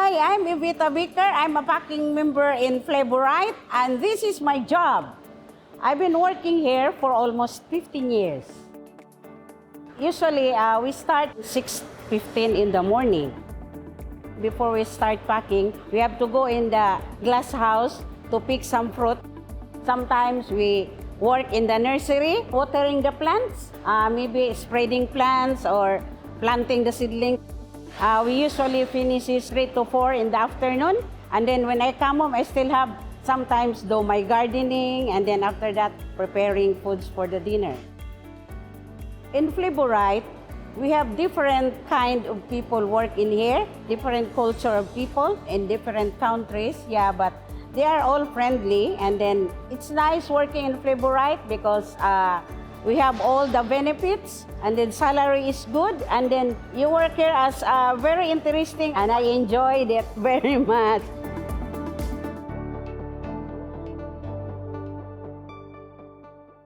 Hi, I'm Evita. I'm a packing member in Flavorite, and this is my job. I've been working here for almost 15 years. Usually, we start 6:15 in the morning. Before we start packing, we have to go in the glass house to pick some fruit. Sometimes we work in the nursery, watering the plants, maybe spreading plants or planting the seedling. We usually finish it 3 to 4 in the afternoon. And then when I come home, I still have sometimes do my gardening, and then after that, preparing foods for the dinner. In Flavorite, we have different kind of people work in here, different culture of people in different countries. Yeah, but they are all friendly, and then it's nice working in Flavorite because we have all the benefits, and then salary is good, and then you work here as very interesting, and I enjoyed it very much.